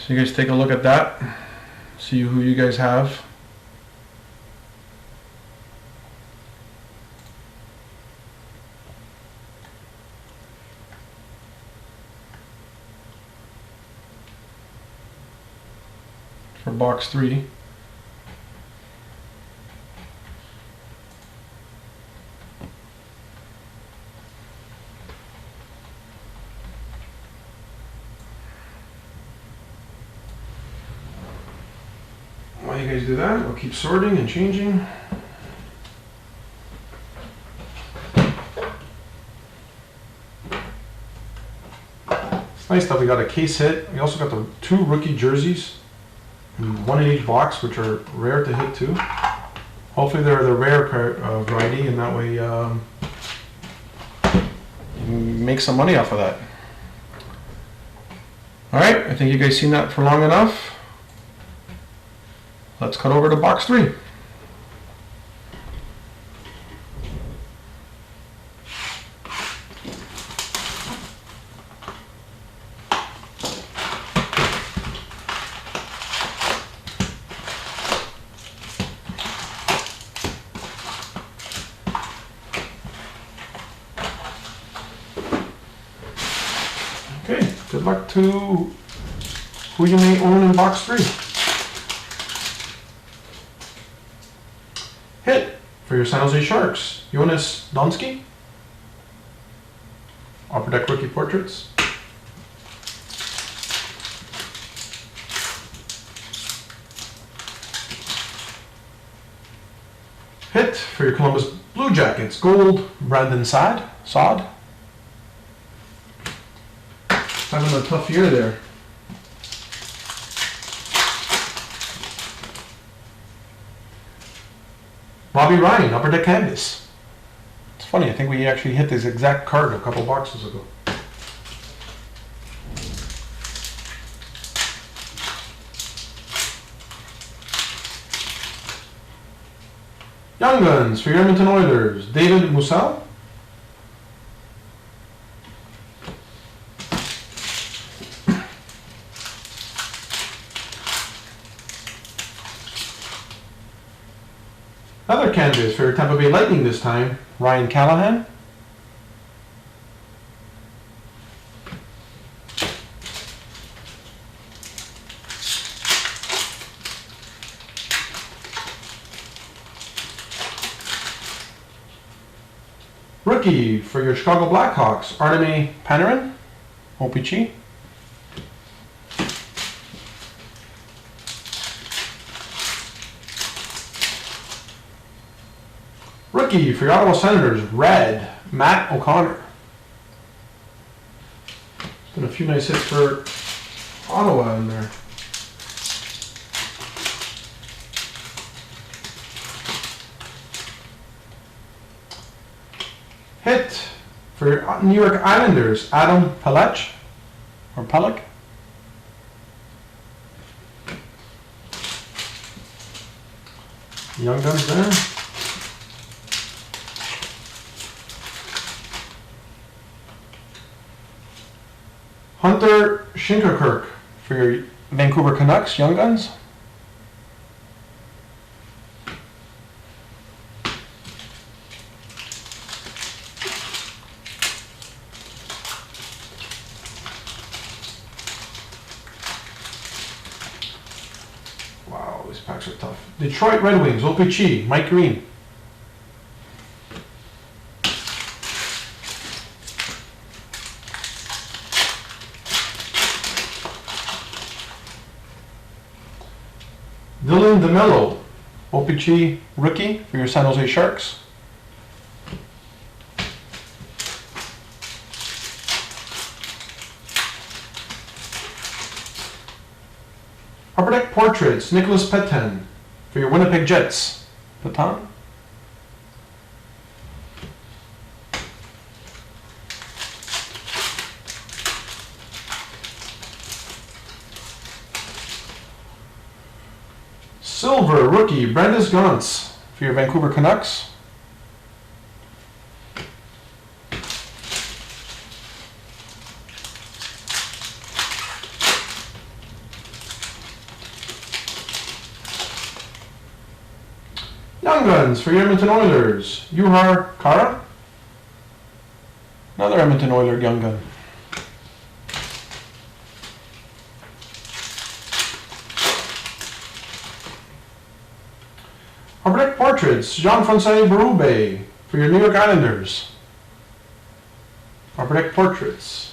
So you guys take a look at that. See who you guys have. For box 3. While you guys do that, we'll keep sorting and changing. It's nice that we got a case hit. We also got the 2 rookie jerseys, and 1 in each box, which are rare to hit too. Hopefully they're the rare variety, and that way you can make some money off of that. Alright, I think you guys seen that for long enough. Let's cut over to box 3. Okay, good luck to who you may own in box 3. Hit for your San Jose Sharks, Jonas Donskey. Upper Deck Rookie Portraits. Hit for your Columbus Blue Jackets, Gold, Brandon Saad. Having a tough year there. Bobby Ryan, Upper Deck Canvas. It's funny, I think we actually hit this exact card a couple boxes ago. Young Guns for your Edmonton Oilers, David Musal. Another canvas for Tampa Bay Lightning this time, Ryan Callahan. Rookie for your Chicago Blackhawks, Artemi Panarin, OPG. Rookie for your Ottawa Senators, red, Matt O'Connor. Been a few nice hits for Ottawa in there. Hit for your New York Islanders, Adam Pelech, or Pelech. Young Guns there. Hunter Shinkarkirk for your Vancouver Canucks, Young Guns. Wow, these packs are tough. Detroit Red Wings, OPG, Mike Green. Dylan DeMello, OPG rookie for your San Jose Sharks. Upper Deck Portraits, Nicholas Petan for your Winnipeg Jets. Petan. Silver rookie, Brandis Gauntz for your Vancouver Canucks. Young Guns for your Edmonton Oilers. Juhar Kara. Another Edmonton Oiler Young Gun. Upper Deck Portraits. Jean-François Berube for your New York Islanders. Upper Deck Portraits.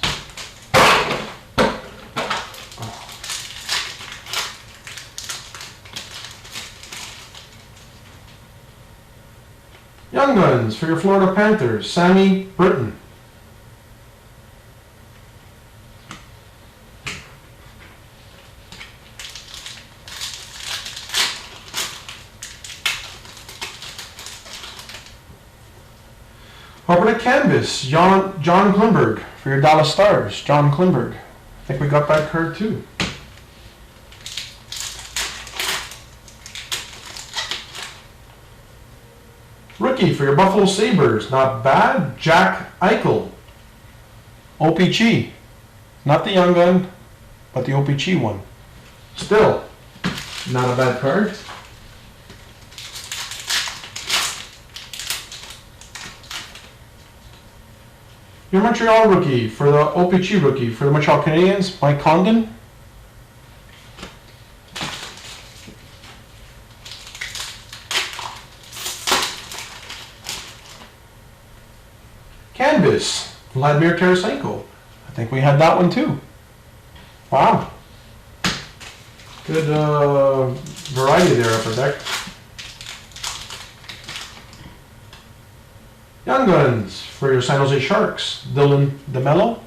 Young Guns for your Florida Panthers, Sammy Britton. Upper Deck Canvas, John Klingberg for your Dallas Stars, John Klingberg. I think we got that card too. Rookie for your Buffalo Sabres, not bad, Jack Eichel. OPG, not the Young Gun, but the OPG one. Still, not a bad card. Your Montreal rookie for the OPG rookie for the Montreal Canadiens, Mike Condon. Canvas, Vladimir Tarasenko. I think we had that one too. Wow. Good variety there, Upper Deck. Young Guns for your San Jose Sharks, Dylan DeMello.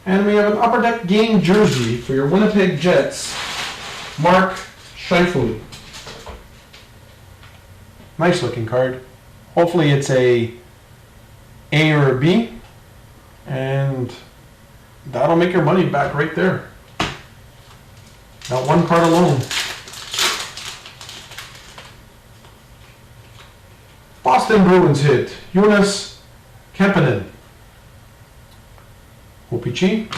And we have an Upper Deck game jersey for your Winnipeg Jets, Mark Scheifele. Nice looking card. Hopefully it's a or a B, and that'll make your money back right there. That one card alone. Boston Bruins hit, Jonas Kemppainen. OPG.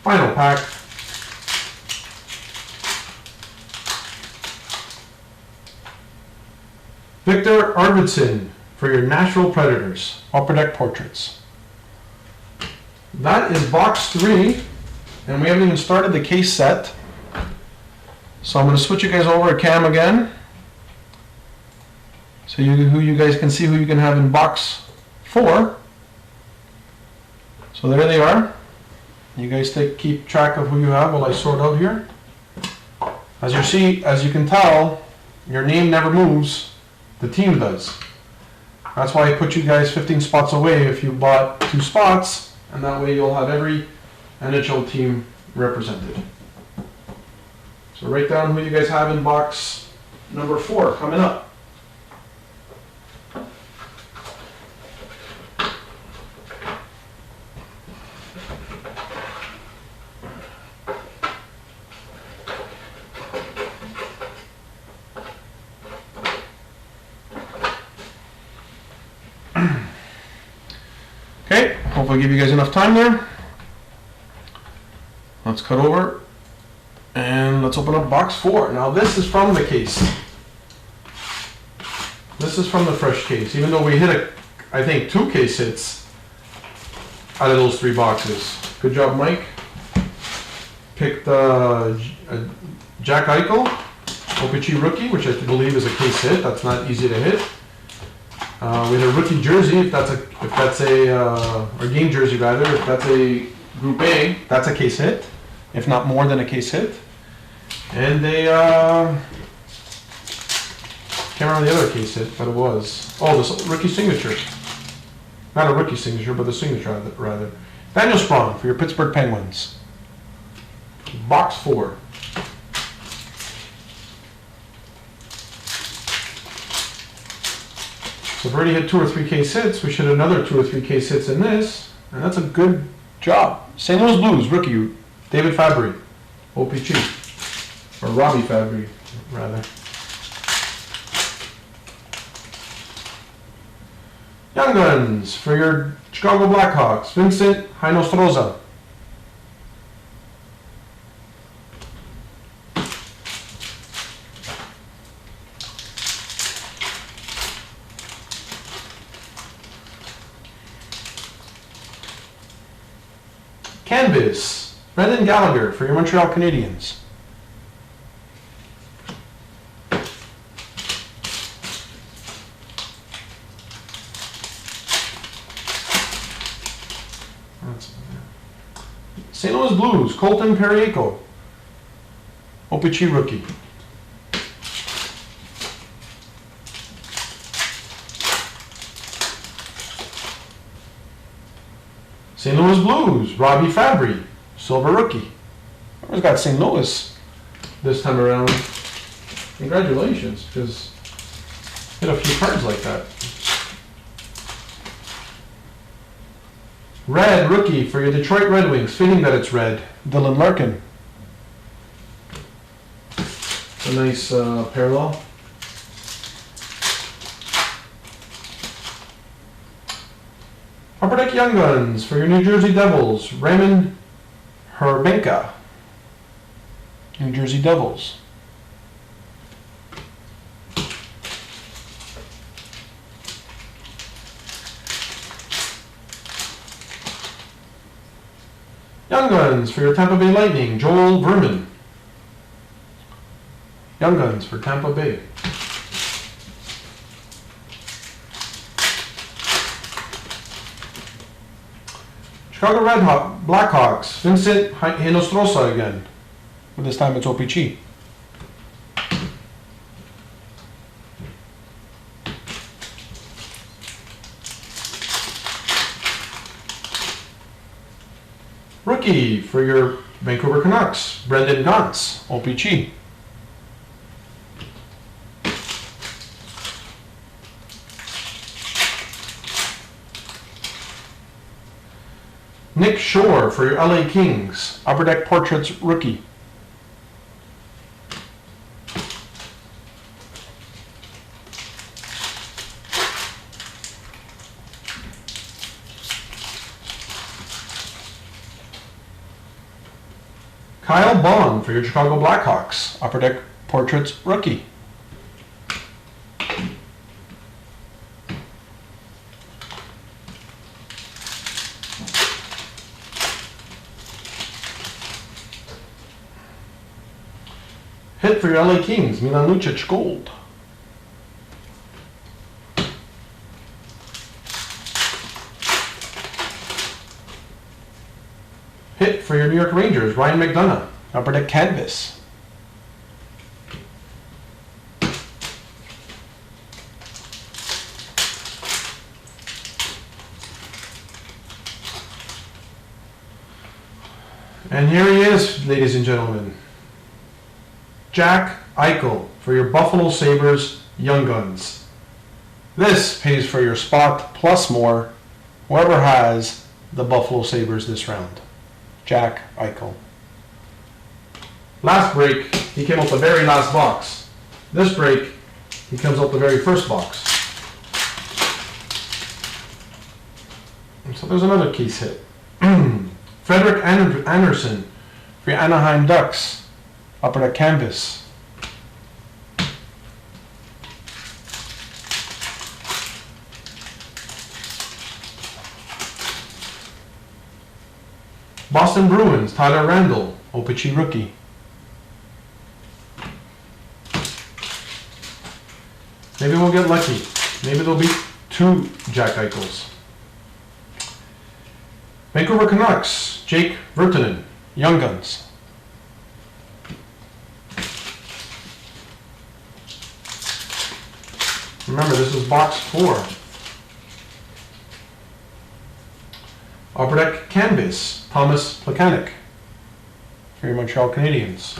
Final pack. Victor Arvidsson for your Nashville Predators, Upper Deck Portraits. That is box 3, and we haven't even started the case set. So I'm going to switch you guys over to Cam again, so you guys can see who you can have in box 4. So there they are. You guys keep track of who you have while I sort out here. As you can tell, your name never moves. The team does. That's why I put you guys 15 spots away if you bought 2 spots, and that way you'll have every NHL team represented. So write down who you guys have in box number 4 coming up. Okay, hopefully I give you guys enough time there. Let's cut over and let's open up box 4. Now this is from the case. This is from the fresh case, even though we hit I think 2 case hits out of those 3 boxes. Good job, Mike. Picked Jack Eichel, OPG rookie, which I believe is a case hit. That's not easy to hit. We had a rookie jersey, if that's a or game jersey rather, if that's a Group A, that's a case hit, if not more than a case hit. And they can't remember the other case hit, but it was this rookie signature, not a rookie signature, but the signature rather. Daniel Sprong for your Pittsburgh Penguins. Box 4. So we've already hit 2 or 3 case hits. We should have another 2 or 3 case hits in this, and that's a good job. St. Louis Blues rookie, David Fabry, OPG, or Robbie Fabry, rather. Young Guns for your Chicago Blackhawks, Vincent Hinostroza. Canvas, Brendan Gallagher for your Montreal Canadiens. St. Louis Blues, Colton Parayko, OPC rookie. St. Louis Blues, Robbie Fabry, silver rookie. Whoever's got St. Louis this time around, congratulations, because hit a few cards like that. Red rookie for your Detroit Red Wings, fitting that it's red, Dylan Larkin. A nice parallel. Upper Deck Young Guns for your New Jersey Devils, Raymond Herbenka, New Jersey Devils. Young Guns for your Tampa Bay Lightning, Joel Vermin. Young Guns for Tampa Bay. Chicago Blackhawks, Vincent Hinostroza again. But this time it's OPC. Rookie for your Vancouver Canucks, Brendan Gaunce, OPC. Nick Shore for your LA Kings, Upper Deck Portraits rookie. Kyle Bond for your Chicago Blackhawks, Upper Deck Portraits rookie. Hit for your LA Kings, Milan Lucic gold. Hit for your New York Rangers, Ryan McDonough, Upper Deck canvas. And here he is, ladies and gentlemen. Jack Eichel for your Buffalo Sabres Young Guns. This pays for your spot plus more, whoever has the Buffalo Sabres this round. Jack Eichel. Last break, he came out the very last box. This break, he comes out the very first box. So there's another case hit. Frederick Anderson for your Anaheim Ducks. Upper Deck canvas. Boston Bruins, Tyler Randall, OPC rookie. Maybe we'll get lucky. Maybe there'll be two Jack Eichels. Vancouver Canucks, Jake Virtanen, Young Guns. Remember, this is box 4. Upper Deck canvas, Thomas Plekanec for your Montreal Canadiens.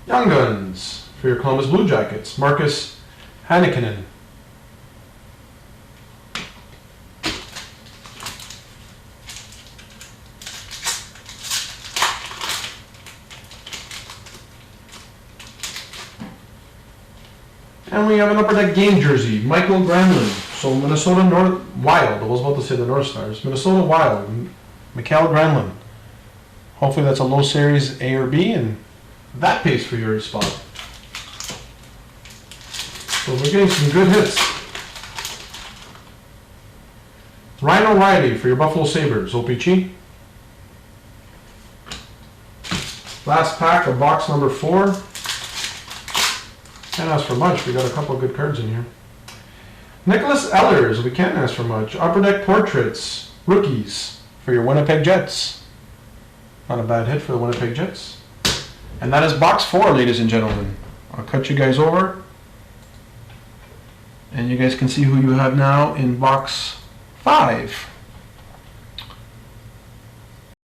Young Guns for your Columbus Blue Jackets, Marcus Hannikanen. And we have an Upper Deck game jersey, Michael Granlund. So Minnesota North Wild. I was about to say the North Stars. Minnesota Wild, Michael Granlund. Hopefully that's a low series A or B, and that pays for your spot. So we're getting some good hits. Ryan O'Reilly for your Buffalo Sabres, OPG. Last pack of box number 4. Can't ask for much, we got a couple of good cards in here. Nicholas Ehlers, we can't ask for much. Upper Deck Portraits, rookies for your Winnipeg Jets. Not a bad hit for the Winnipeg Jets. And that is box 4, ladies and gentlemen. I'll cut you guys over. And you guys can see who you have now in box 5.